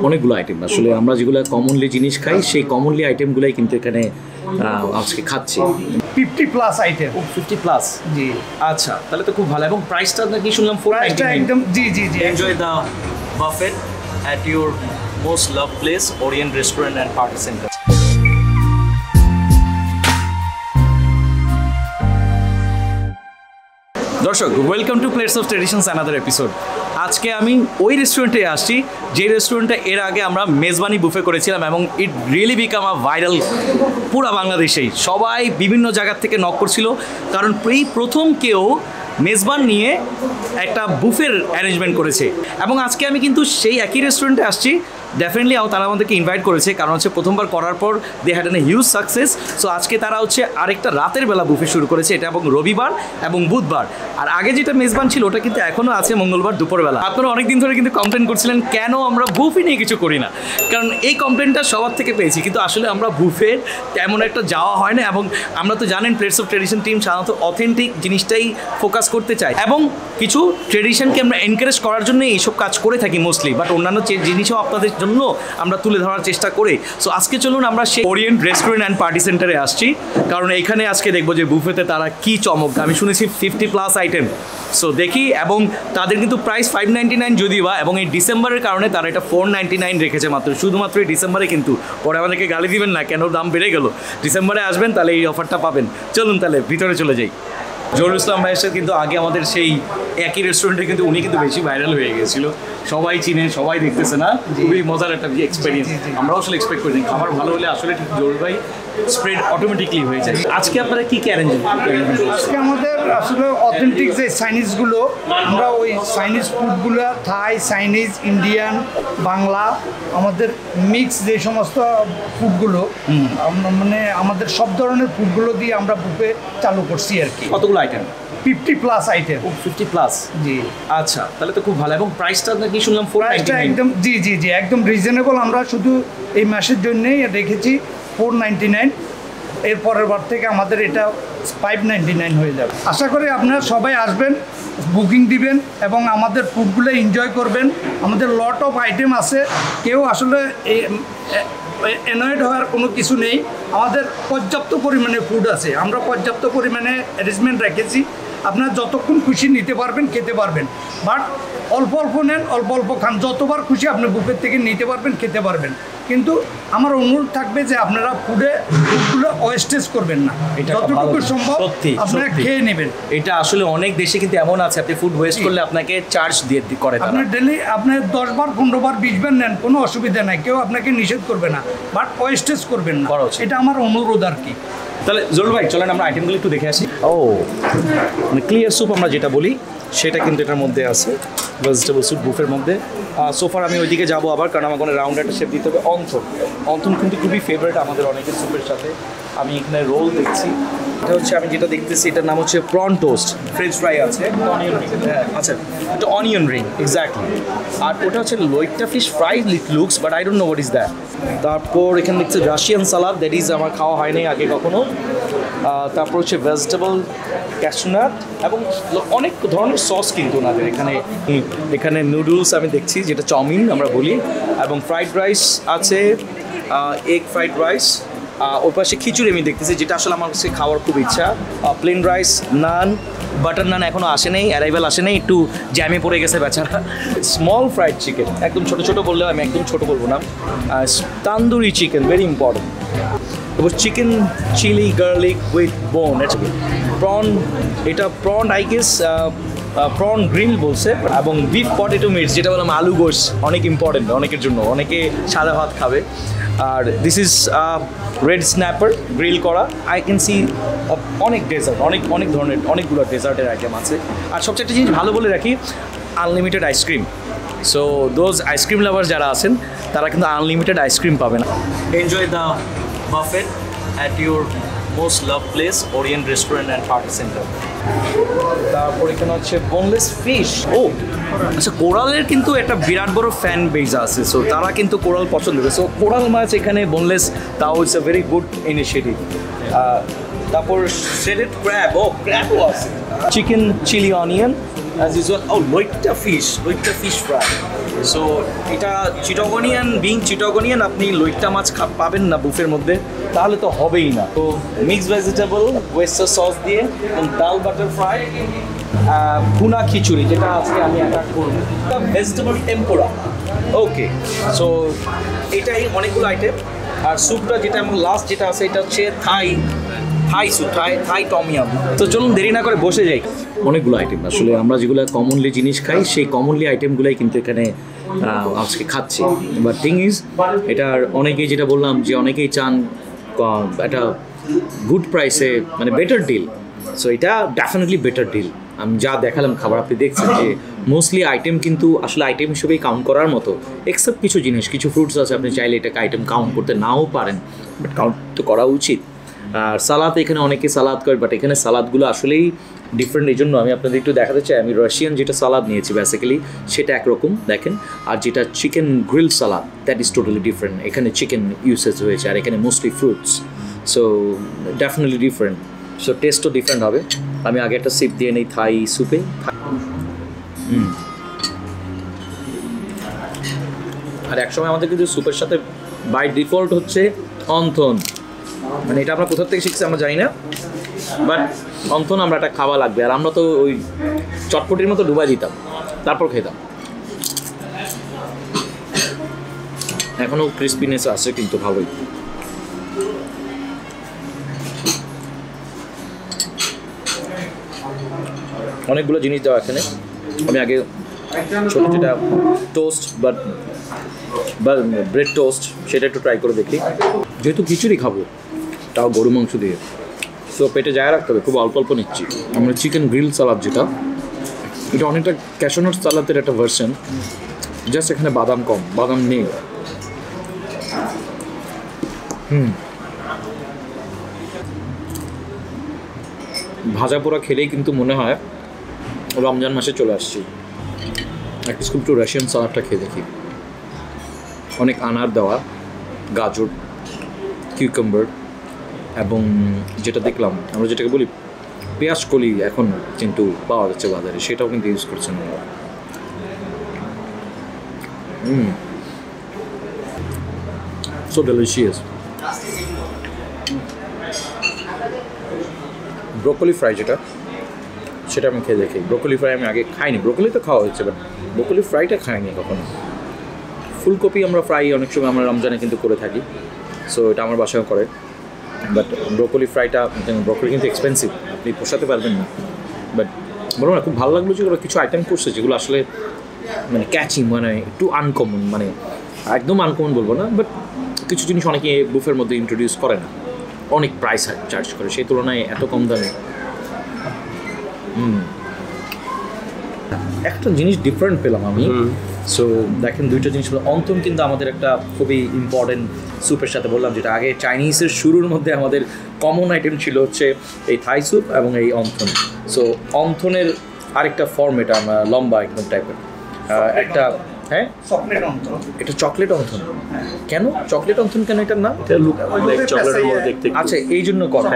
অনেকগুলো আইটেম আসলে আমরা যেগুলো কমনলি জিনিস খাই সেই কমনলি আইটেমগুলোই কিন্তু এখানে আজকে খাচ্ছি। 50+ আইটেম। 50+? জি। আচ্ছা, তাহলে তো খুব ভালো। এবং প্রাইসটা নাকি শুনলাম 499। একদম জি জি জি। Enjoy the buffet at your most loved place, Orient Restaurant and Party Center. দর্শক, welcome to plates of traditions another episode. আজকে আমি ওই রেস্টুরেন্টে আসছি যে রেস্টুরেন্টে এর আগে আমরা মেজবানি বুফে করেছিলাম এবং it really become a viral পুরা বাংলাদেশেই। সবাই বিভিন্ন জায়গার থেকে নক করছিল, কারণ এই প্রথম কেউ মেজবান নিয়ে একটা বুফের অ্যারেঞ্জমেন্ট করেছে। এবং আজকে আমি কিন্তু সেই একই রেস্টুরেন্টে আসছি। ডেফিনেটলি তারা আমাদেরকে ইনভাইট করেছে, কারণ হচ্ছে প্রথমবার করার পর they had an huge success. So আজকে তারা হচ্ছে আরেকটা রাতের বেলা বুফে শুরু করেছে, এটা এবং রবিবার এবং বুধবার। আর আগে যেটা মেজবান ছিল ওটা কিন্তু এখনও আছে মঙ্গলবার দুপুরবেলা। আপনারা অনেকদিন ধরে কিন্তু কমপ্লেন করছিলেন কেন আমরা বুফে নিয়ে কিছু করি না, কারণ এই কমপ্লেনটা সবার থেকে পেয়েছি। কিন্তু আসলে আমরা বুফে তেমন একটা যাওয়া হয় না, এবং আমরা তো জানেন প্লেটস অফ ট্রেডিশন টিম সাধারণত অথেন্টিক জিনিসটাই ফোকাস করতে চাই এবং কিছু ট্রেডিশনকে আমরা এনকারেজ করার জন্য এইসব কাজ করে থাকি মোস্টলি। বাট অন্যান্য জিনিসও আপনাদের জন্য আমরা তুলে ধরার চেষ্টা করি। সো আজকে চলুন আমরা সেই ওরিয়েন্ট রেস্টুরেন্ট অ্যান্ড পার্টি সেন্টারে আসছি, কারণ এখানে আজকে দেখবো যে বুফেতে তারা কি চমক। আমি শুনেছি 50+ আইটেম। সো দেখি, এবং তাদের কিন্তু প্রাইস 599 যদিও বা, এবং এই ডিসেম্বরের কারণে তারা এটা 499 রেখেছে মাত্র, শুধুমাত্র এই ডিসেম্বরে। কিন্তু পরে আমাদেরকে গালি দিবেন না কেন দাম বেড়ে গেল। ডিসেম্বরে আসবেন তাহলে এই অফারটা পাবেন। চলুন তাহলে ভিতরে চলে যাই। জহুরুল ইসলাম ভাইয়ের সাথে কিন্তু আগে আমাদের সেই একই রেস্টুরেন্টে কিন্তু উনি কিন্তু বেশি ভাইরাল হয়ে গেছিল, সবাই চিনে সবাই দেখতেছে না। খুবই মজার একটা এক্সপিরিয়েন্স। আমরাও আসলে এক্সপেক্ট করি খাবার ভালো হলে আসলে ঠিক জহুরুল ভাই স্প্রেড অটোমেটিকলি হয়ে যায়। আজকে আপনারা কি কি অ্যারেঞ্জমেন্ট? আজকে আমাদের আসলে অথেন্টিক যে চাইনিজগুলো, আমরা ওই চাইনিজ ফুডগুলো, থাই, চাইনিজ, ইন্ডিয়ান, বাংলা, আমাদের মিক্স যে সমস্ত ফুডগুলো, মানে আমাদের সব ধরনের ফুডগুলো দিয়ে আমরা বুফে চালু করছি আর কি। কতগুলো আইটেম? 50+ আইটেম। 50+? জি। আচ্ছা, তাহলে তো খুব ভালো। এবং প্রাইসটা নাকি শুনলাম 499। একদম জি জি জি, একদম রিজনেবল। আমরা শুধু এই মাসের জন্যই রেখেছি 499। এর পরের বার থেকে আমাদের এটা 599 হয়ে যাবে। আশা করি আপনারা সবাই আসবেন, বুকিং দিবেন এবং আমাদের ফুডগুলো এনজয় করবেন। আমাদের লট অফ আইটেম আছে, কেউ আসলে অ্যানয়েড হওয়ার কোনো কিছু নেই। আমাদের পর্যাপ্ত পরিমাণে ফুড আছে, আমরা পর্যাপ্ত পরিমাণে অ্যারেঞ্জমেন্ট রেখেছি। আপনারা যতক্ষণ খুশি নিতে পারবেন, খেতে পারবেন। বাট অল্প অল্প নেন, অল্প অল্প খান, যতবার খুশি আপনি বুফের থেকে নিতে পারবেন, খেতে পারবেন। কিন্তু আমার অনুরোধ থাকবে যে আপনারা ফুডগুলো ওয়েস্টেজ করবেন না, যতটুকু সম্ভব আপনারা খেয়ে নেবেন। এটা আসলে অনেক দেশে কিন্তু এমন আছে, আপনি ফুড ওয়েস্ট করলে আপনাকে চার্জ দিয়ে করে। আপনি ডেলি আপনি 10 বার 15 বার 20 বার নেন, কোনো অসুবিধা নাই, কেউ আপনাকে নিষেধ করবে না। বাট ওয়েস্টেজ করবেন না, এটা আমার অনুরোধ আর কি। তাহলে জহুরুল ভাই চলেন আমরা আইটেমগুলো একটু দেখে আসি। ও, মানে ক্লিয়ার স্যুপ আমরা যেটা বলি সেটা কিন্তু এটার মধ্যে আছে, ভেজিটেবল স্যুপ বুফের মধ্যে। সোফার আমি ওইদিকে যাবো আবার, কারণ আমার কোনো রাউন্ড একটা শেপ দিতে হবে। অন্থন কিন্তু খুবই ফেভারিট আমাদের অনেকের স্যুপের সাথে। আমি এখানে রোল দেখছি, এটা হচ্ছে আমি যেটা দেখতেছি এটার নাম হচ্ছে প্রন টোস্ট। ফ্রেঞ্চ ফ্রাই আছে, আচ্ছা এটা অনিয়ন রিং এক্স্যাক্টলি। আর ওটা হচ্ছে loitta fish fry looks, but I don't know what is that. তারপর এখানে দেখছি রাশিয়ান সালাদ, দ্যাট ইজ আমার খাওয়া হয়নি আগে কখনো। তারপর হচ্ছে ভেজিটেবল ক্যাশনাট এবং অনেক ধরনের সস কিন্তু ওনাদের এখানে নুডলস আমি দেখছি, যেটা চাউমিন আমরা বলি, এবং ফ্রাইড রাইস আছে, এগ ফ্রাইড রাইস। ওর পাশে খিচুড়ি আমি দেখতেছি, যেটা আসলে আমার কাছে খাওয়ার খুব ইচ্ছা। প্লেন রাইস, নান, বাটার নান এখনও আসে নেই, অ্যারাইভেল আসে নেই, একটু জ্যামে পড়ে গেছে বেচারা। স্মল ফ্রাইড চিকেন, একদম ছোটো ছোটো বললেও আমি একদম ছোটো বলবো না। Tandoori chicken, very important. তারপর chicken chilli garlic with bone, prawn, এটা prawn I guess prawn grill বলছে, এবং বিফ পটেটো মিটস, যেটা বললাম আলু গোশ, অনেক ইম্পর্টেন্ট অনেকের জন্য, অনেকে সাদা ভাত খাবে। আর this is red snapper grill করা। আই ক্যান সি অনেক ডেজার্ট, অনেক ধরনের অনেকগুলো ডেজার্টের আইটেম আছে। আর সবচেয়ে একটা জিনিস ভালো বলে রাখি, unlimited ice cream. So those ice cream lover যারা আছেন তারা কিন্তু আনলিমিটেড আইসক্রিম পাবেন। Enjoy the buffet at your most loved place, Orient Restaurant and Party Center. তারপর এখানে হচ্ছে বোনলেস ফিশ। ও আচ্ছা, কোরালের কিন্তু একটা বিরাট বড় ফ্যান বেজ আছে, সো তারা কিন্তু কোরাল পছন্দ করে। সো কোরাল মাছ এখানে বোনলেস, তাও it's a very good initiative. তারপর শ্রেডেড ক্র্যাব, ক্র্যাবও আছে। Chicken chilli onion as usual. Loitta fish fry. So এটা চিটাগনিয়ান চিটাগনিয়ান আপনি লইট্টা মাছ পাবেন না বুফের মধ্যে, তাহলে তো হবেই না। তো মিক্স ভেজিটেবল ওয়েস্টার সস দিয়ে এবং ডাল বাটার ফ্রাই, ভুনা খিচুড়ি যেটা আজকে আমি অ্যাটাক করব, ভেজিটেবল টেম্পোরা। ওকে, সো এটাই অনেকগুলো আইটেম। আর স্যুপটা যেটা এবং লাস্ট যেটা আছে এটা হচ্ছে থাই স্যুপ, থাই টমিয়াম। তো চলুন দেরি না করে বসে যাই। অনেকগুলো আইটেম, আসলে আমরা যেগুলো কমনলি জিনিস খাই সেই কমনলি আইটেমগুলোই কিন্তু এখানে আজকে খাচ্ছি। বাট থিং ইজ, এটার অনেকেই যেটা বললাম যে অনেকেই চান একটা গুড প্রাইসে, মানে বেটার ডিল। সো এটা ডেফিনেটলি বেটার ডিল। আমি যা দেখালাম খাবার আপনি দেখছেন যে মোস্টলি আইটেম কিন্তু আসলে আইটেম হিসেবেই কাউন্ট করার মতো, এক্সেপ্ট কিছু জিনিস, কিছু ফ্রুটস আছে আপনি চাইলে এটাকে আইটেম কাউন্ট করতে নাও পারেন, বাট কাউন্ট তো করা উচিত। আর সালাদ, এখানে অনেকে সালাদ করে, বাট এখানে সালাদগুলো আসলেই ডিফারেন্ট। এই জন্য আমি আপনাদের একটু দেখাতে চাই। আমি রাশিয়ান যেটা সালাদ নিয়েছি বেসিক্যালি সেটা একরকম দেখেন, আর যেটা chicken grill salad that is totally different. এখানে চিকেন ইউসেজ হয়েছে আর এখানে mostly fruits, so definitely different. So টেস্টও ডিফারেন্ট হবে। আমি আগে একটা সিপ দিয়ে নেই থাই স্যুপে। আর একসময় আমাদের কিন্তু স্যুপের সাথে বাই ডিফল্ট হচ্ছে অন্থন, মানে এটা আমরা কোথা থেকে শিখছি আমরা জানি না, বাট অন্থন আমরা একটা খাওয়া লাগবে। আর আমরা তো ওই চটপটির মতো ডুবাই দিতাম তারপর খেতাম। এখনও ক্রিস্পিনেস আছে কিন্তু ভালোই। অনেকগুলো জিনিস দেওয়া এখানে। আমি আগে ছোটো যেটা টোস্ট বা ব্রেড টোস্ট সেটা একটু ট্রাই করে দেখি। যেহেতু খিচুড়ি খাবো, তাও গরু মাংস দিয়ে, সো পেটে জায়গা রাখতে হবে, খুব অল্প অল্প নিচ্ছি। আমরা চিকেন গ্রিল সালাদ যেটা, এটা অনেকটা ক্যাশনাট সালাদের একটা ভার্সন, জাস্ট এখানে বাদাম কম, বাদাম নেই। ভাজা পোড়া খেলেই কিন্তু মনে হয় রমজান মাসে চলে আসছি। একটা স্কুপ টু রাশিয়ান সালাদটা খেয়ে দেখি। অনেক আনার দেওয়া, গাজর, কিউকাম্বার এবং যেটা দেখলাম আমরা যেটাকে বলি পেঁয়াজ কলি এখন কিন্তু পাওয়া যাচ্ছে বাজারে, সেটাও কিন্তু ইউজ করছেন। So delicious. ব্রোকলি ফ্রাই যেটা, সেটা আমি খেয়ে দেখি। ব্রোকলি ফ্রাই আমি আগে খাইনি, ব্রোকলি তো খাওয়া হয়েছে, বাট ব্রোকলি ফ্রাইটা খাইনি কখনো। ফুলকপি আমরা ফ্রাই অনেক সময় আমরা রমজানে কিন্তু করে থাকি, সো এটা আমার বাসায় করে। বাট ব্রোকলি ফ্রাইটা, ব্রোকলি কিন্তু এক্সপেন্সিভ, আপনি পোষাতে পারবেন না। বাট বলো না, খুব ভালো লাগলো যে ওরা কিছু আইটেম করছে যেগুলো আসলে মানে ক্যাচিং, মানে একটু আনকমন, মানে একদম আনকমন বলবো না, বাট কিছু জিনিস অনেকে বুফের মধ্যে ইন্ট্রোডিউস করে না, অনেক প্রাইস চার্জ করে, সেই তুলনায় এত কম দামে। একটা জিনিস ডিফারেন্ট পেলাম আমি। সো দেখেন দুইটা জিনিস পেলাম। অন্থন কিন্তু আমাদের একটা খুবই ইম্পর্টেন্ট স্যুপের সাথে বললাম, যেটা আগে চাইনিজের শুরুর মধ্যে আমাদের কমন আইটেম ছিল হচ্ছে এই থাই স্যুপ এবং এই অন্থন। সো অন্থনের আরেকটা ফর্ম, এটা আমরা লম্বা একদম টাইপের একটা, হ্যাঁ চকলেট অন্তর, এটা চকলেট অন্থন। কেন চকলেট অন্থন, কেন এটার নাম? চকলেটের মধ্যে দেখতে আচ্ছা, এই জন্য করা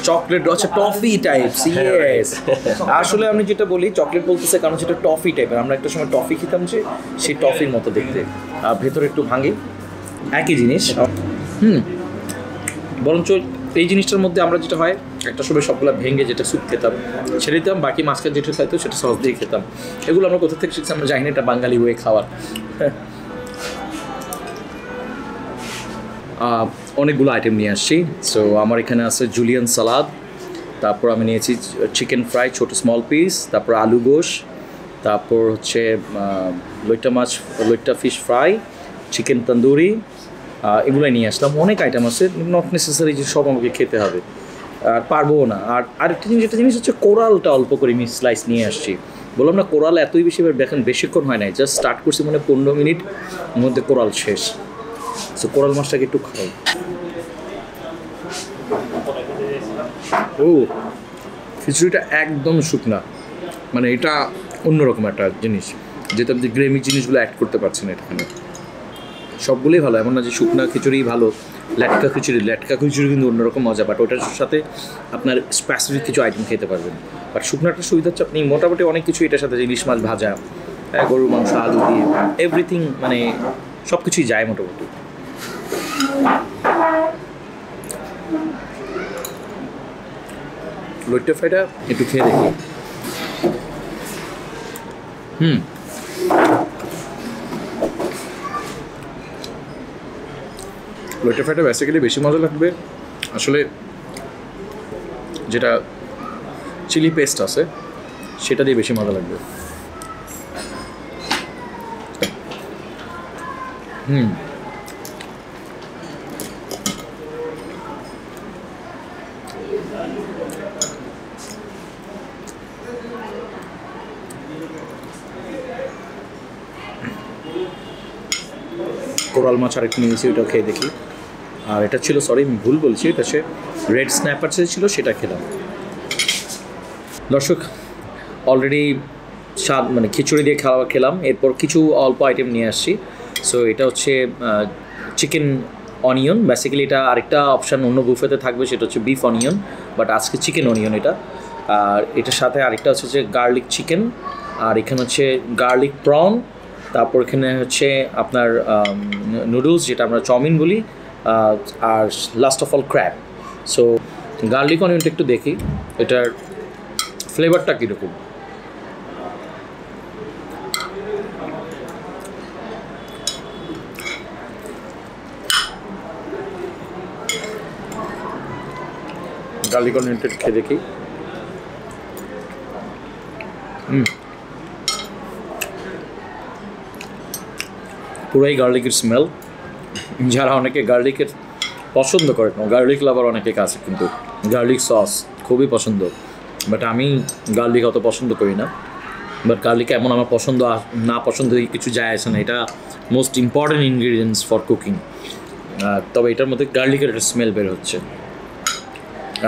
চকলেট, আচ্ছা টফি টাইপ। ইয়েস, আসলে আমি যেটা বলি চকলেট বলতেছে কারণ সেটা টফি টাইপের। আমরা একটা সময় টফি খেতাম যে সেই টফির মতো দেখতে, ভেতরে একটু ভাঙে, একই জিনিস। বরঞ্চ এই জিনিসটার মধ্যে আমরা যেটা হয় একটা সময় সবগুলো ভেঙে যেটা স্যুপ খেতাম ছেড়ে দিতাম, বাকি মাছটা যেটা খাইতো সেটা সস দিয়ে খেতাম। এগুলো আমরা কোথা থেকে শিখছি আমরা জানি না, এটা বাঙালি ওয়ে খাওয়ার। অনেকগুলো আইটেম নিয়ে আসছি। সো আমার এখানে আছে জুলিয়ান সালাদ, তারপর আমি নিয়েছি চিকেন ফ্রাই ছোটো স্মল পিস, তারপর আলু গোশ, তারপর হচ্ছে loitta fish fry, chicken tandoori, এগুলোই নিয়ে আসলাম। অনেক আইটেম আছে, নট নেসেসারি যে সব আমাকে খেতে হবে, আর পারবো না। আর আরেকটা জিনিস, যেটা জিনিস হচ্ছে কোরালটা অল্প করে আমি স্লাইস নিয়ে আসছি। বললাম না কোরাল এতই বেশি, দেখেন বেশিক্ষণ হয় নাই, জাস্ট স্টার্ট করছি মানে 15 মিনিট মধ্যে কোরাল শেষ। সো কোরাল মাছটাকে একটু খাই। ও খিচুড়িটা একদম শুকনা, মানে এটা অন্যরকম একটা জিনিস, যেটা আপনি গ্রেমি জিনিসগুলো অ্যাড করতে পারছেন এখানে। সবগুলোই ভালো, এমন না যে শুকনা খিচুড়ি ভালো। ল্যাটকা খিচুড়ি কিন্তু অন্যরকম মজা, বাট ওটার সাথে আপনার স্পেসিফিক কিছু আইটেম খেতে পারবেন। বাট শুকনাটা সুবিধা হচ্ছে আপনি মোটামুটি অনেক কিছু এটার সাথে, ইলিশ মাছ ভাজা, গরুর মাংস আলু দিয়ে এভরিথিং, মানে সব কিছুই যায় মোটামুটি। লইট্টা ফ্রাইটা একটু খেয়ে দেখি। লইট্টা ফ্রাইটা বেসিক্যালি বেশি মজা লাগবে আসলে যেটা চিলি পেস্ট আছে সেটা দিয়ে বেশি মজা লাগবে। কোরাল মাছ আরেকটু নিয়েছি, ওটাও খেয়ে দেখি। আর এটা ছিল, সরি আমি ভুল বলছি, এটা সে রেড স্ন্যাপার ছিল, সেটা খেলাম। দর্শক অলরেডি স্বাদ মানে খিচুড়ি দিয়ে খাওয়া খেলাম, এরপর কিছু অল্প আইটেম নিয়ে আসছি। সো এটা হচ্ছে চিকেন অনিয়ন, বেসিক্যালি এটা আরেকটা অপশান অন্য বুফেতে থাকবে, সেটা হচ্ছে বিফ অনিয়ন, বাট আজকে চিকেন অনিয়ন এটা। আর এটার সাথে আরেকটা হচ্ছে যে গার্লিক চিকেন, আর এখানে হচ্ছে গার্লিক প্রন, তারপর এখানে হচ্ছে আপনার নুডলস যেটা আমরা চাউমিন বলি, আর last of all crab. So garlic অনিয়নটা একটু দেখি এটার ফ্লেভারটা কীরকম। গার্লিক অনিয়নটা খেয়ে দেখি। পুরাই গার্লিকের স্মেল। যারা অনেকে গার্লিকের পছন্দ করে না, গার্লিক লাভার অনেকে আছে, কিন্তু গার্লিক সস খুবই পছন্দ, বাট আমি গার্লিক অত পছন্দ করি না। বাট গার্লিক এমন আমার পছন্দ না পছন্দ কিছু যায় আসে না, এটা most important ingredients for cooking. তবে এটার মধ্যে গার্লিকের একটা স্মেল বের হচ্ছে।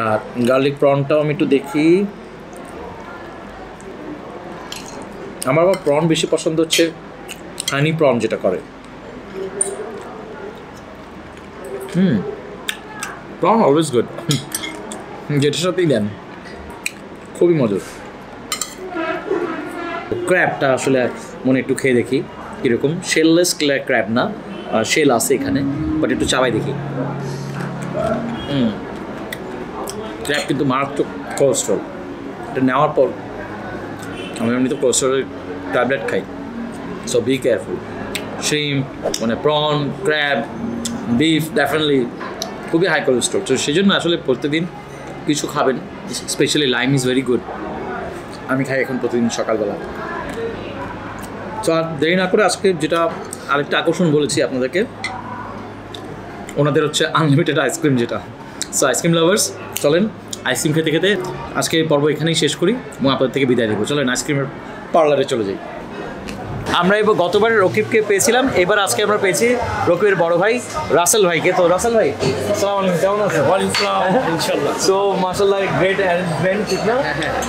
আর গার্লিক প্রনটাও আমি একটু দেখি। আমার প্রন বেশি পছন্দ হচ্ছে হানি প্রন যেটা করে। প্রন অলওয়েজ গুড, যেটার সাথেই দেন খুবই মজার। ক্র্যাবটা আসলে মনে একটু খেয়ে দেখি কীরকম। শেললেস ক্র্যাব না, শেল আছে এখানে, বাট একটু চাবাই দেখি। ক্র্যাব কিন্তু মারাত্মক কোলেস্ট্রল, এটা নেওয়ার পর আমি এমনি তো কোলেস্ট্রলের ট্যাবলেট খাই, সো বি কেয়ারফুল। শ্রিম্প মানে প্রন, ক্র্যাব, বিফ ডেফিনেটলি খুবই হাই কোলেস্ট্রল, তো সেই জন্য আসলে প্রতিদিন কিছু খাবেন। Specially lime is very good, আমি খাই এখন প্রতিদিন সকালবেলা। তো আর দেরি না করে আজকে যেটা আরেকটা আকর্ষণ বলেছি আপনাদেরকে, ওনাদের হচ্ছে আনলিমিটেড আইসক্রিম যেটা। সো আইসক্রিম লাভার্স চলেন আইসক্রিম খেতে খেতে আজকে পর্ব এখানেই শেষ করি এবং আপনাদের থেকে বিদায় দেবো। চলেন আইসক্রিমের পার্লারে চলে যাই। আমরা এবার গতবারে রকিবকে পেয়েছিলাম, এবার আজকে আমরা পেয়েছি রকিবের বড় ভাই রাসেল ভাইকে। তো রাসেল ভাই আসসালামু আলাইকুম, কেমন আছেন? ওয়ালাইকুম আসসালাম, ইনশাআল্লাহ। সো মাশাআল্লাহ গ্রেট অ্যারেঞ্জমেন্ট, ঠিক না?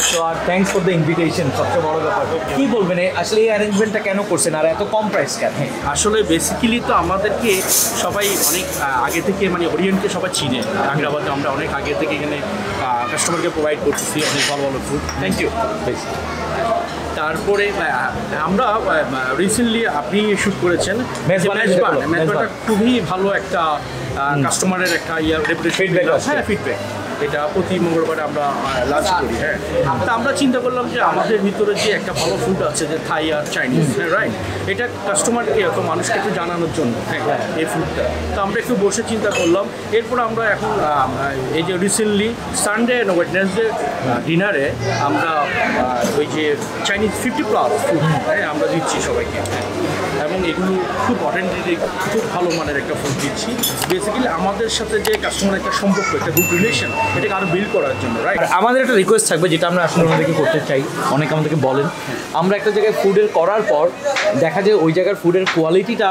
সো আর থ্যাঙ্কস ফর দ্য ইনভিটেশন, সবচেয়ে বড় ব্যাপার। কি বলবেন আসলে এই অ্যারেঞ্জমেন্টটা কেন করছেন আর এত কম প্রাইস কেন? আসলে বেসিক্যালি তো আমাদেরকে সবাই অনেক আগে থেকে মানে ওরিয়েন্টকে সবাই চিনে। আগ্রাবাদে আমরা অনেক আগে থেকে এখানে কাস্টমারকে প্রোভাইড করতেছি অনেক ভালো ভালো ফুড। Thank you. তারপরে আমরা রিসেন্টলি আপনি শ্যুট করেছেন মেজবানটা, খুবই ভালো একটা কাস্টমারের একটা রেপুটেশন, হ্যাঁ ফিডব্যাক। এটা প্রতি মঙ্গলবারে আমরা লাঞ্চ করি। হ্যাঁ, তা আমরা চিন্তা করলাম যে আমাদের ভিতরে যে একটা ভালো ফুড আছে যে থাই আর চাইনিজ, হ্যাঁ রাইট, এটা কাস্টমারকে তো মানুষকে একটু জানানোর জন্য হ্যাঁ এই ফুডটা। তো আমরা একটু বসে চিন্তা করলাম, এরপর আমরা এখন এই যে রিসেন্টলি সানডে অ্যান্ড ওয়েডনেসডে ডিনারে আমরা ওই যে চাইনিজ 50+ ফুড হ্যাঁ আমরা দিচ্ছি সবাইকে, এবং এগুলো খুব অথেন্টিক, খুব ভালো মানের একটা ফুড দিচ্ছি। বেসিক্যালি আমাদের সাথে যে কাস্টমার একটা সম্পর্ক, একটা গুড রিলেশন, এটাকে আরও বিল্ড করার জন্য, রাইট। আমাদের একটা রিকোয়েস্ট থাকবে যেটা আমরা আসলে আমাদেরকে করতে চাই, অনেকে আমাদেরকে বলেন আমরা একটা জায়গায় ফুডের করার পর দেখা যায় ওই জায়গার ফুডের কোয়ালিটিটা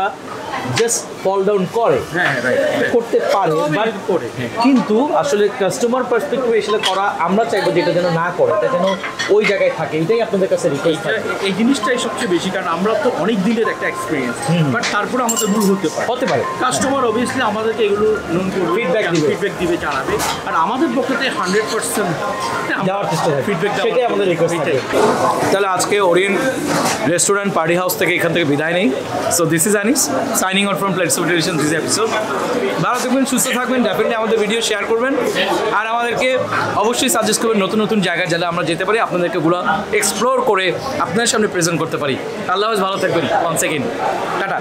জাস্ট ফল ডাউন করে, হ্যাঁ রাইট করতে পারে, বাট করে হ্যাঁ কিন্তু আসলে কাস্টমার পার্সপেক্টিভে এসে করা আমরা চাইবো যেটা যেন না করে, এটা যেন ওই জায়গায় থাকে, এটাই আপনাদের কাছে রিকোয়েস্ট থাকে। এই জিনিসটাই সবচেয়ে বেশি, কারণ আমরা তো অনেক দিনের একটা এক্সপিরিয়েন্স, বাট তারপরে আমাদের ভুল হতে পারে। কাস্টমার অবভিয়াসলি আমাদেরকে এগুলো নোন করবে, ফিডব্যাক দিবে, জানাবে, আর আমাদের পক্ষে 100% দেওয়ার চেষ্টা করি, ফিডব্যাক সেটাই আমাদের রিকোয়েস্ট থাকে। তাহলে আজকে ওরিয়েন্ট রেস্টুরেন্ট পার্টি হাউস থেকে এখান থেকে বিদায় নেই। So this is Anis signing out from plates of television this episode. ভালো থাকবেন, সুস্থ থাকবেন, ডেফিনেটলি আমাদের ভিডিও শেয়ার করবেন, আর আমাদেরকে অবশ্যই সাজেস্ট করবেন নতুন নতুন জায়গায় যাতে আমরা যেতে পারি, আপনাদেরকে গুলো এক্সপ্লোর করে আপনাদের সামনে প্রেজেন্ট করতে পারি। আল্লাহ হাফেজ, ভালো থাকবেন, ওয়ান্স এগেইন টাটা।